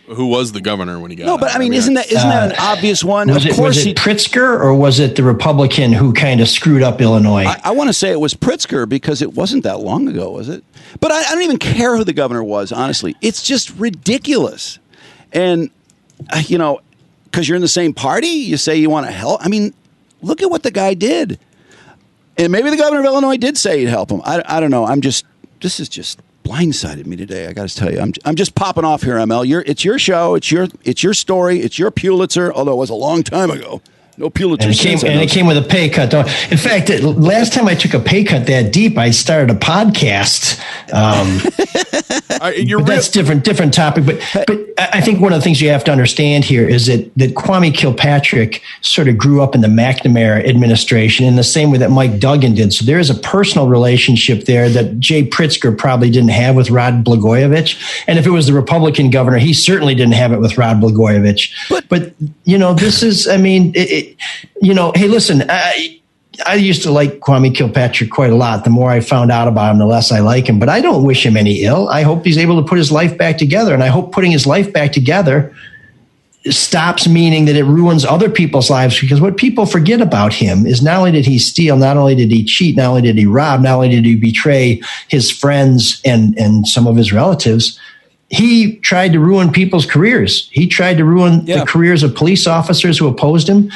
Who was the governor when he got out? No, but isn't that an obvious one? Was it Pritzker, or was it the Republican who kind of screwed up Illinois? I want to say it was Pritzker, because it wasn't that long ago, was it? But I don't even care who the governor was, honestly. It's just ridiculous. And, because you're in the same party, you say you want to help. Look at what the guy did. And maybe the governor of Illinois did say he'd help him. I don't know. This is just blindsided me today. I got to tell you, I'm just popping off here, ML. It's your show. It's your story. It's your Pulitzer. Although it was a long time ago. No Pulitzer. And it came with a pay cut. Though. In fact, last time I took a pay cut that deep, I started a podcast. That's different topic. But I think one of the things you have to understand here is that Kwame Kilpatrick sort of grew up in the McNamara administration in the same way that Mike Duggan did. So there is a personal relationship there that Jay Pritzker probably didn't have with Rod Blagojevich. And if it was the Republican governor, he certainly didn't have it with Rod Blagojevich. But this is, hey, listen, I used to like Kwame Kilpatrick quite a lot. The more I found out about him, the less I like him. But I don't wish him any ill. I hope he's able to put his life back together. And I hope putting his life back together stops meaning that it ruins other people's lives. Because what people forget about him is not only did he steal, not only did he cheat, not only did he rob, not only did he betray his friends and some of his relatives, he tried to ruin people's careers. He tried to ruin the careers of police officers who opposed him,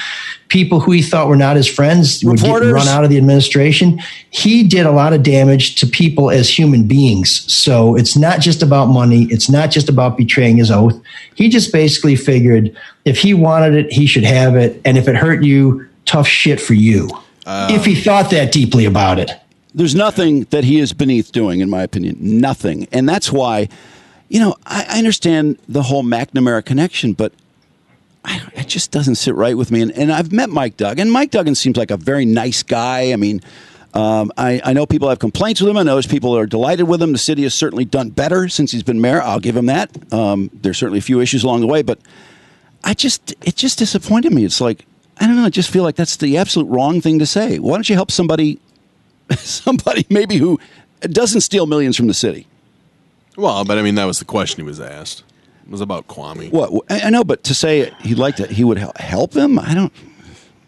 people who he thought were not his friends, would get run out of the administration. He did a lot of damage to people as human beings. So it's not just about money. It's not just about betraying his oath. He just basically figured if he wanted it, he should have it. And if it hurt you, tough shit for you. If he thought that deeply about it. There's nothing that he is beneath doing, in my opinion. Nothing. And that's why, I understand the whole McNamara connection, but it just doesn't sit right with me. And I've met Mike Duggan. Mike Duggan seems like a very nice guy. I mean, I know people have complaints with him. I know there's people that are delighted with him. The city has certainly done better since he's been mayor. I'll give him that. There's certainly a few issues along the way, but it just disappointed me. It's like, I don't know. I just feel like that's the absolute wrong thing to say. Why don't you help somebody maybe who doesn't steal millions from the city? Well, but I mean, that was the question he was asked. It was about Kwame. What I know, but to say he would help him, I don't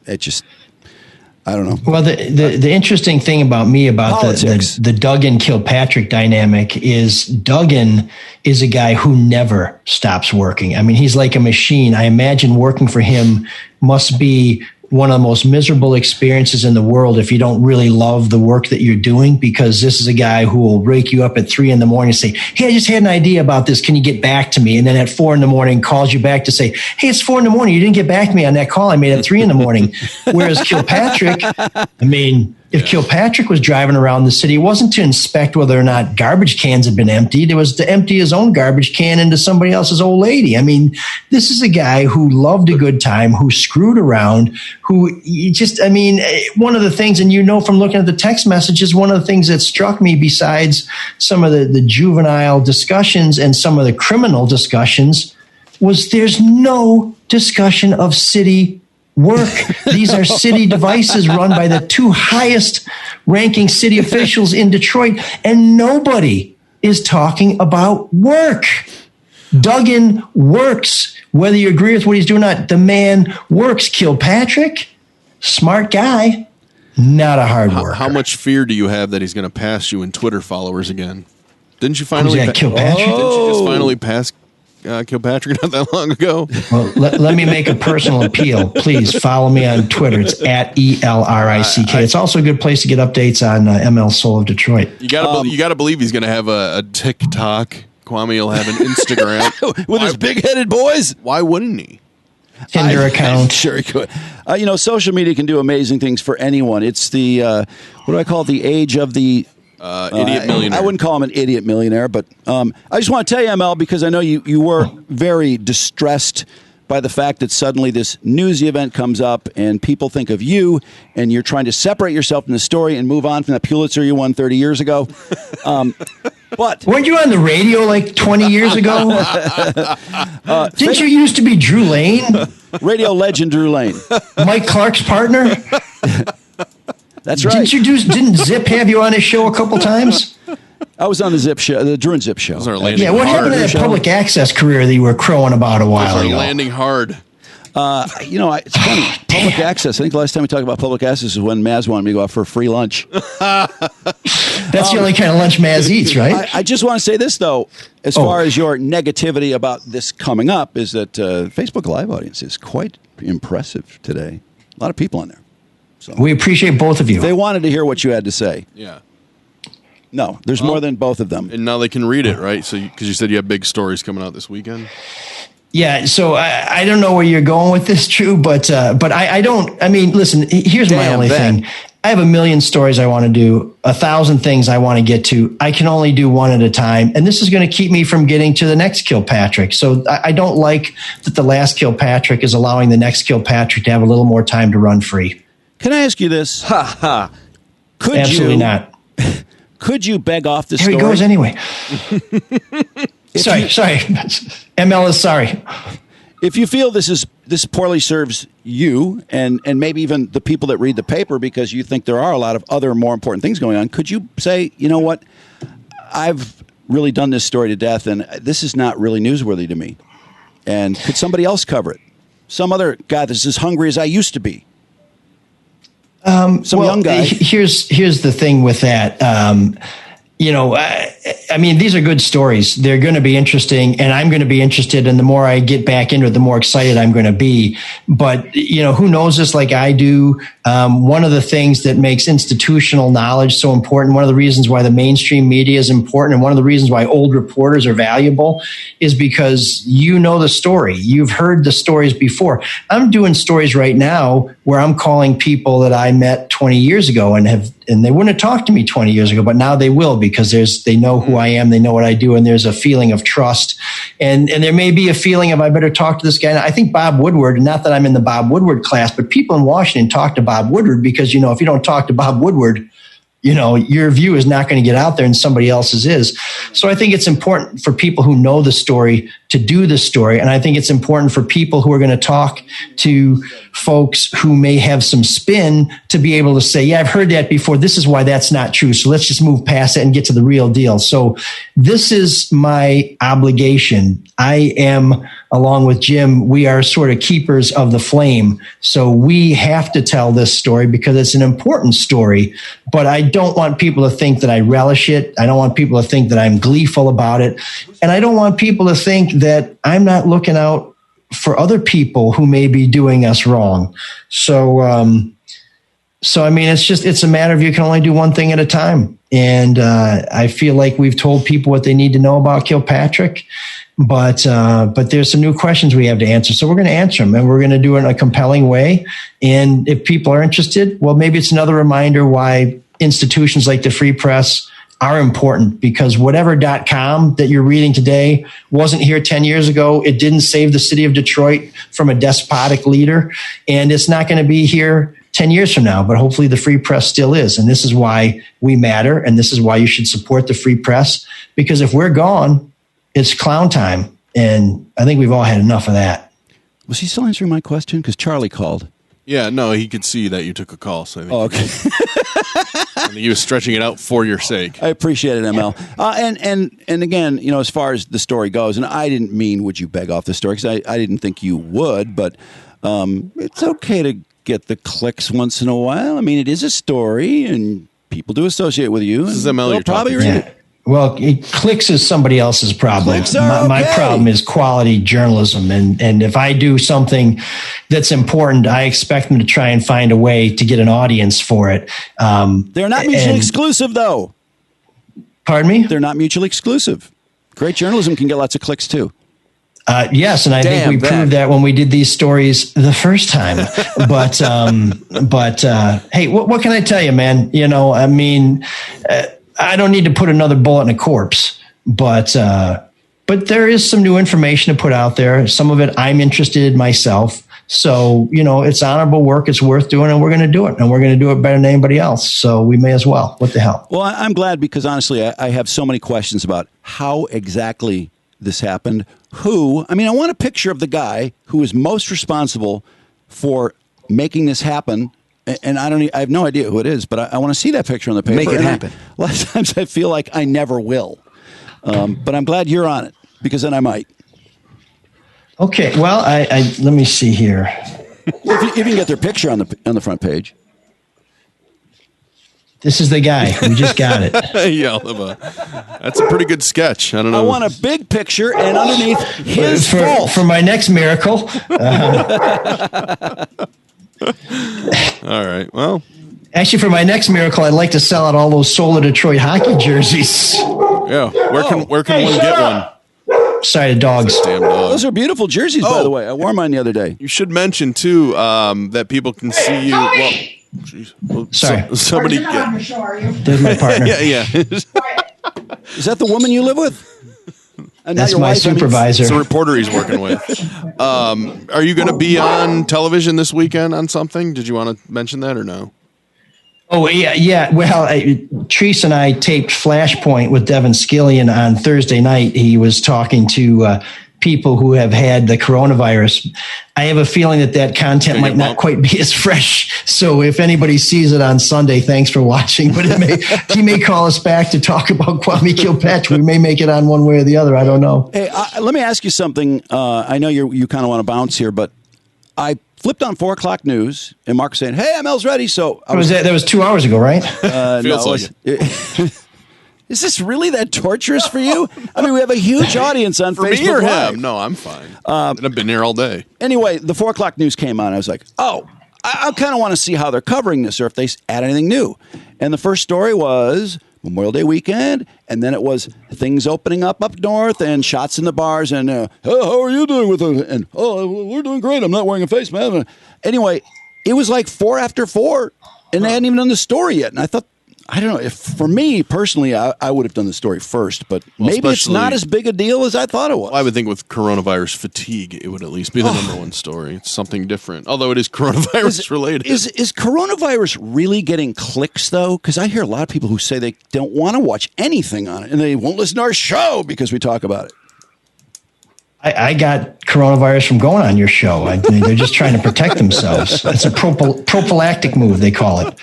know. Well, the interesting thing about the Duggan Kilpatrick dynamic is Duggan is a guy who never stops working. I mean, he's like a machine. I imagine working for him must be one of the most miserable experiences in the world if you don't really love the work that you're doing, because this is a guy who will wake you up at 3 a.m. and say, hey, I just had an idea about this. Can you get back to me? And then at 4 a.m. calls you back to say, hey, it's 4 a.m. You didn't get back to me on that call I made at 3 a.m. Whereas Kilpatrick, if Kilpatrick was driving around the city, it wasn't to inspect whether or not garbage cans had been emptied. It was to empty his own garbage can into somebody else's old lady. I mean, this is a guy who loved a good time, who screwed around, one of the things, and from looking at the text messages, one of the things that struck me besides some of the juvenile discussions and some of the criminal discussions was there's no discussion of city work. These are city devices run by the 2 highest ranking city officials in Detroit, and nobody is talking about work. Duggan works, whether you agree with what he's doing or not. The man works. Kilpatrick, smart guy, not a hard worker. How much fear do you have that he's going to pass you in Twitter followers again? Didn't you finally Kilpatrick? Didn't you just finally pass Kilpatrick not that long ago? Well, let me make a personal appeal. Please follow me on Twitter. It's at ELRICK. It's also a good place to get updates on ML Soul of Detroit. You gotta believe he's gonna have a TikTok. Kwame will have an Instagram with his big-headed boys. Why wouldn't he? Tinder account. Sure he could. Social media can do amazing things for anyone. It's the what do I call it? The age of the idiot millionaire. I wouldn't call him an idiot millionaire, but I just want to tell you, ML, because I know you were very distressed by the fact that suddenly this newsy event comes up and people think of you and you're trying to separate yourself from the story and move on from that Pulitzer you won 30 years ago. But weren't you on the radio like 20 years ago? Didn't you used to be Drew Lane? Radio legend Drew Lane. Mike Clark's partner? That's right. Didn't Zip have you on his show a couple times? I was on the Zip show, the Drew and Zip show. What happened to that public access career that you were crowing about a while ago? Landing hard. It's funny. Public access. I think the last time we talked about public access is when Maz wanted me to go out for a free lunch. That's the only kind of lunch Maz eats, right? I just want to say this, though, as far as your negativity about this coming up, is that Facebook Live audience is quite impressive today. A lot of people on there. So we appreciate both of you. They wanted to hear what you had to say. Yeah. No, there's more than both of them. And now they can read it, right? So, because you said you have big stories coming out this weekend. Yeah, so I don't know where you're going with this, Drew, but I don't. I mean, listen. Here's my only thing. I have a million stories I want to do, 1,000 things I want to get to. I can only do one at a time, and this is going to keep me from getting to the next Kilpatrick. So I don't like that the last Kilpatrick is allowing the next Kilpatrick to have a little more time to run free. Can I ask you this? Absolutely not. Could you beg off the story? Here he goes anyway. Sorry. ML is sorry. If you feel this poorly serves you and maybe even the people that read the paper because you think there are a lot of other more important things going on, could you say, you know what, I've really done this story to death and this is not really newsworthy to me. And could somebody else cover it? Some other guy that's as hungry as I used to be. Young guy. Here's the thing with that. I mean, these are good stories. They're going to be interesting, and I'm going to be interested. And the more I get back into it, the more excited I'm going to be. But, who knows this like I do? One of the things that makes institutional knowledge so important, one of the reasons why the mainstream media is important, and one of the reasons why old reporters are valuable is because you know the story. You've heard the stories before. I'm doing stories right now where I'm calling people that I met 20 years ago and they wouldn't have talked to me 20 years ago, but now they will because they know who I am, they know what I do, and there's a feeling of trust. And there may be a feeling of I better talk to this guy. And I think Bob Woodward, not that I'm in the Bob Woodward class, but people in Washington talk to Bob Woodward because, if you don't talk to Bob Woodward, your view is not going to get out there and somebody else's is. So I think it's important for people who know the story to do the story. And I think it's important for people who are going to talk to folks who may have some spin to be able to say, yeah, I've heard that before. This is why that's not true. So let's just move past it and get to the real deal. So this is my obligation. I am, along with Jim, we are sort of keepers of the flame. So we have to tell this story because it's an important story, but I don't want people to think that I relish it. I don't want people to think that I'm gleeful about it. And I don't want people to think that I'm not looking out for other people who may be doing us wrong. So I mean, it's a matter of you can only do one thing at a time. And I feel like we've told people what they need to know about Kilpatrick. But there's some new questions we have to answer. So we're going to answer them, and we're going to do it in a compelling way. And if people are interested, well, maybe it's another reminder why institutions like the Free Press are important, because whatever.com that you're reading today wasn't here 10 years ago. It didn't save the city of Detroit from a despotic leader, and it's not going to be here 10 years from now, but hopefully the Free Press still is. And this is why we matter. And this is why you should support the Free Press, because if we're gone, it's clown time. And I think we've all had enough of that. Was he still answering my question? Because Charlie called. Yeah, no, he could see that you took a call. So I think okay. he was stretching it out for your sake. I appreciate it, ML. And again, as far as the story goes, and I didn't mean would you beg off the story, because I didn't think you would, but it's okay to get the clicks once in a while. I mean, it is a story, and people do associate with you. This is ML you're probably talking read to. it. Well, clicks is somebody else's problem. Clicks are my okay. problem is quality journalism. And if I do something that's important, I expect them to try and find a way to get an audience for it. They're not mutually exclusive, though. Pardon me? They're not mutually exclusive. Great journalism can get lots of clicks, too. Yes, and I think we proved that when we did these stories the first time. But hey, what can I tell you, man? I mean, I don't need to put another bullet in a corpse, but there is some new information to put out there. Some of it I'm interested in myself. So, it's honorable work. It's worth doing, and we're going to do it. And we're going to do it better than anybody else. So we may as well. What the hell? Well, I'm glad, because honestly, I have so many questions about how exactly this happened. I want a picture of the guy who is most responsible for making this happen. And I have no idea who it is, but I want to see that picture on the paper. Make it happen. A lot of times I feel like I never will. But I'm glad you're on it, because then I might. Okay. Well, I let me see here. If you can get their picture on the front page. This is the guy. We just got it. Yeah, that's a pretty good sketch. I don't know. I want a big picture, and underneath his fault. For my next miracle. All right. Well, actually, for my next miracle, I'd like to sell out all those Solar Detroit hockey jerseys. Yeah. Where can one get one? Sorry, the dogs. Damn dog. Those are beautiful jerseys, by the way. I wore mine the other day. You should mention too that people can see you. Well, geez. Sorry. Somebody There's my partner. yeah. Is that the woman you live with? And that's my supervisor. It's a reporter he's working with. Are you going to be on television this weekend on something? Did you want to mention that or no? Oh, yeah. Well, Treese and I taped Flashpoint with Devin Skillian on Thursday night. He was talking to people who have had the coronavirus. I have a feeling that content might not quite be as fresh. So if anybody sees it on Sunday, thanks for watching. But he may call us back to talk about Kwame Kilpatrick. We may make it on one way or the other. I don't know. Hey, let me ask you something. I know you kind of want to bounce here, but I flipped on 4 o'clock news, and Mark was saying, "Hey, ML's ready." So that was 2 hours ago, right? Feels like it. Is this really that torturous for you? I mean, we have a huge audience on For Facebook me or Live. him? No, I'm fine. And I've been here all day. Anyway, the 4 o'clock news came on. I was like, oh, I kind of want to see how they're covering this or if they add anything new. And the first story was Memorial Day weekend, and then it was things opening up north and shots in the bars and, oh, how are you doing with it? And, oh, we're doing great. I'm not wearing a face mask. Anyway, it was like 4 after 4, and they hadn't even done the story yet. And I thought, I don't know, if for me personally, I would have done the story first, but maybe it's not as big a deal as I thought it was. Well, I would think with coronavirus fatigue, it would at least be the number one story. It's something different, although it is coronavirus related. Is coronavirus really getting clicks, though? Because I hear a lot of people who say they don't want to watch anything on it, and they won't listen to our show because we talk about it. I got coronavirus from going on your show. They're just trying to protect themselves. It's a prophylactic move, they call it.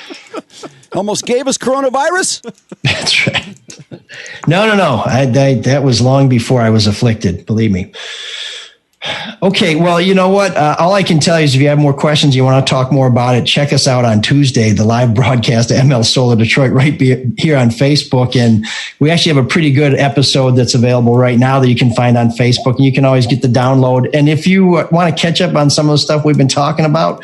Almost gave us coronavirus? That's right. No. That was long before I was afflicted, believe me. Okay, well, you know what? All I can tell you is if you have more questions, you want to talk more about it, check us out on Tuesday, the live broadcast of ML Solar Detroit right here on Facebook. And we actually have a pretty good episode that's available right now that you can find on Facebook, and you can always get the download. And if you want to catch up on some of the stuff we've been talking about,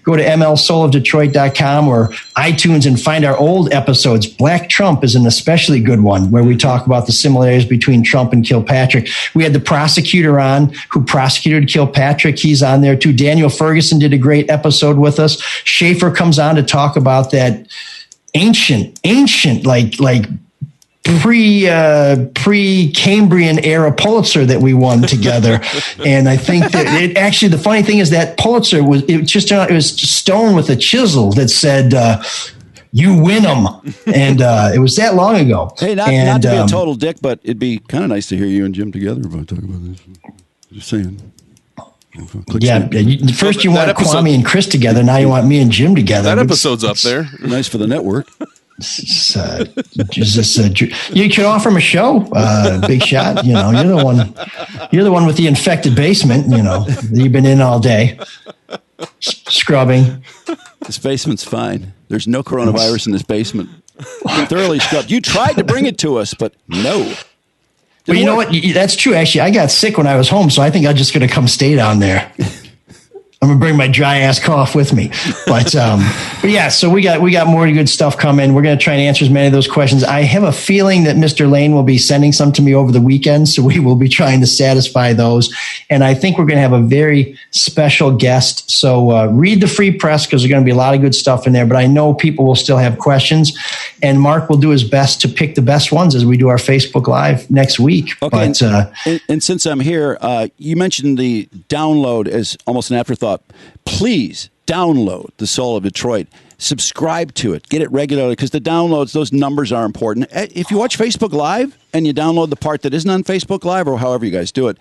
go to mlsoulofdetroit.com or iTunes and find our old episodes. Black Trump is an especially good one where we talk about the similarities between Trump and Kilpatrick. We had the prosecutor on who prosecuted Kilpatrick. He's on there too. Daniel Ferguson did a great episode with us. Schaefer comes on to talk about that ancient, like pre-Cambrian era Pulitzer that we won together. And I think that actually, the funny thing is that Pulitzer it was stone with a chisel that said, you win them. And it was that long ago. Hey, not to be a total dick, but it'd be kind of nice to hear you and Jim together about talking about this. Just saying. Yeah, first you want Kwame and Chris together. Now you want me and Jim together. That episode's up there. Nice for the network. You could offer him a show, big shot. You know, you're the one with the infected basement. You know, that you've been in all day, scrubbing. This basement's fine. There's no coronavirus in this basement. Thoroughly scrubbed. You tried to bring it to us, but no. Well, you know what? That's true. Actually, I got sick when I was home, so I think I'm just going to come stay down there. I'm gonna bring my dry ass cough with me, but yeah. So we got more good stuff coming. We're gonna try and answer as many of those questions. I have a feeling that Mr. Lane will be sending some to me over the weekend, so we will be trying to satisfy those. And I think we're gonna have a very special guest. So read the free press because there's gonna be a lot of good stuff in there. But I know people will still have questions, and Mark will do his best to pick the best ones as we do our Facebook Live next week. Okay. But, and since I'm here, you mentioned the download as almost an afterthought. Please download The Soul of Detroit. Subscribe to it. Get it regularly because the downloads, those numbers are important. If you watch Facebook Live and you download the part that isn't on Facebook Live or however you guys do it,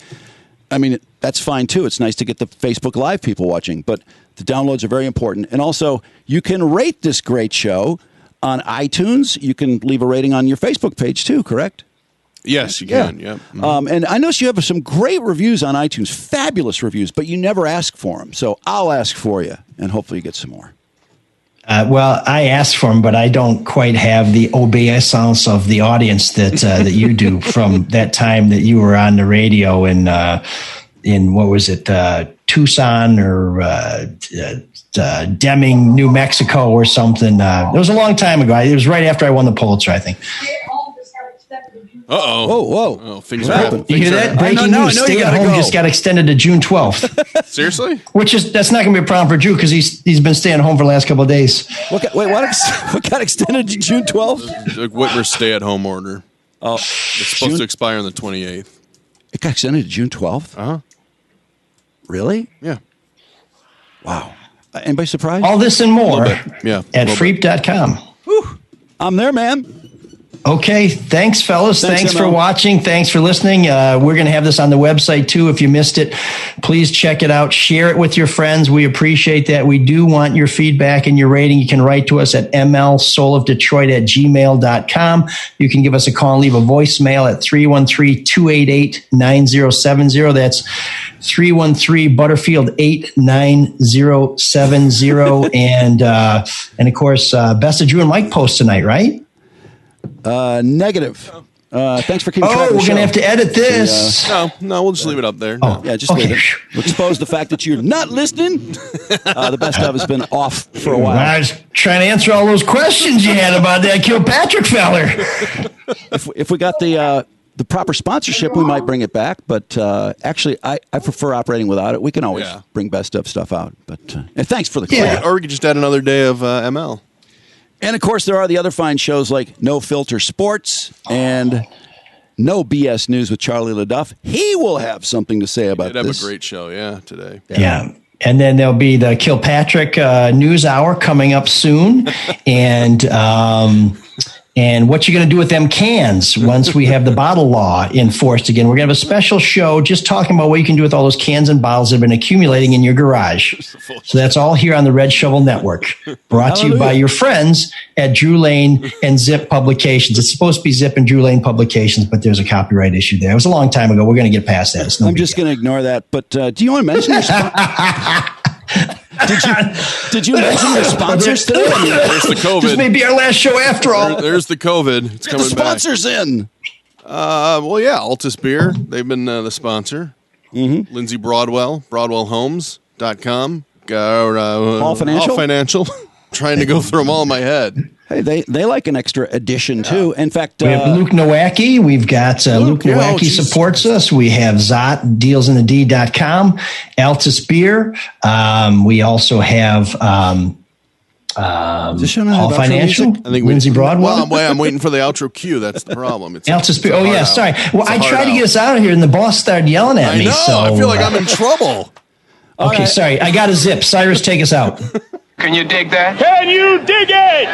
I mean, that's fine too. It's nice to get the Facebook Live people watching, but the downloads are very important. And also, you can rate this great show on iTunes. You can leave a rating on your Facebook page too, correct? Yes, you can. Yeah. Mm-hmm. And I noticed you have some great reviews on iTunes, fabulous reviews, but you never ask for them. So I'll ask for you, and hopefully you get some more. Well, I ask for them, but I don't quite have the obeisance of the audience that you do from that time that you were on the radio in what was it, Tucson or Deming, New Mexico or something. It was a long time ago. It was right after I won the Pulitzer, I think. Uh-oh. Whoa. Oh, things are happening. You hear that? Breaking news. Stay at home just got extended to June 12th. Seriously? That's not going to be a problem for Drew because he's been staying home for the last couple of days. What got extended to June 12th? Like Whitmer's stay-at-home order. Oh, it's supposed to expire on the 28th. It got extended to June 12th? Uh-huh. Really? Yeah. Wow. Anybody surprised? All this and more at freep.com. Whew. I'm there, man. Okay. Thanks, fellas. Thanks for ML. watching. Thanks for listening. We're going to have this on the website, too. If you missed it, please check it out. Share it with your friends. We appreciate that. We do want your feedback and your rating. You can write to us at mlsoulofdetroit@gmail.com. You can give us a call and leave a voicemail at 313-288-9070. That's 313 Butterfield 89070. And of course, Best of Drew and Mike post tonight, right? Negative. Thanks for keeping track of the we're going to show. have to edit this. No, we'll just leave it up there. No. Yeah, just leave it. We'll expose the fact that you're not listening. The best of has been off for a while. I was trying to answer all those questions you had about that Kilpatrick feller. If we got the proper sponsorship, we might bring it back. But actually, I prefer operating without it. We can always bring best of stuff out. But and thanks for the call. Or we could just add another day of ML. And, of course, there are the other fine shows like No Filter Sports and No BS News with Charlie LaDuff. He will have something to say about Did this. have a great show, today. Yeah. And then there'll be the Kilpatrick News Hour coming up soon. And what you going to do with them cans once we have the bottle law enforced again. We're going to have a special show just talking about what you can do with all those cans and bottles that have been accumulating in your garage. So that's all here on the Red Shovel Network, brought to you by your friends at Drew Lane and Zip Publications. It's supposed to be Zip and Drew Lane Publications, but there's a copyright issue there. It was a long time ago. We're going to get past that. I'm just going to ignore that. But do you want to mention your Did you mention your sponsors today? There's the COVID. This may be our last show after all. There's the COVID. It's Get coming the sponsors back. in. Altus Beer. They've been the sponsor. Mm-hmm. Lindsay Broadwell, BroadwellHomes.com. All Financial? Trying to go through them all in my head. Hey, they like an extra addition, too. In fact, we have Luke Nowacki. We've got Luke Nowacki supports us. We have Zot, dealsinthed.com, Altus Beer. We also have All Financial. I think Lindsay Broadwell. Well, I'm waiting for the outro cue. That's the problem. Altus Beer. Oh, yeah, sorry. Well, I tried to get us out of here, and the boss started yelling at me. So I feel like I'm in trouble. Okay, sorry. I got a zip. Cyrus, take us out. Can you dig that? Can you dig it?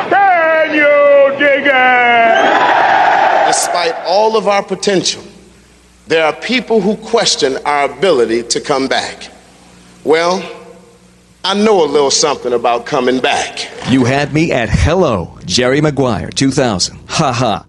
Can you dig it? Despite all of our potential, there are people who question our ability to come back. Well, I know a little something about coming back. You had me at hello, Jerry Maguire, 2000. Ha ha.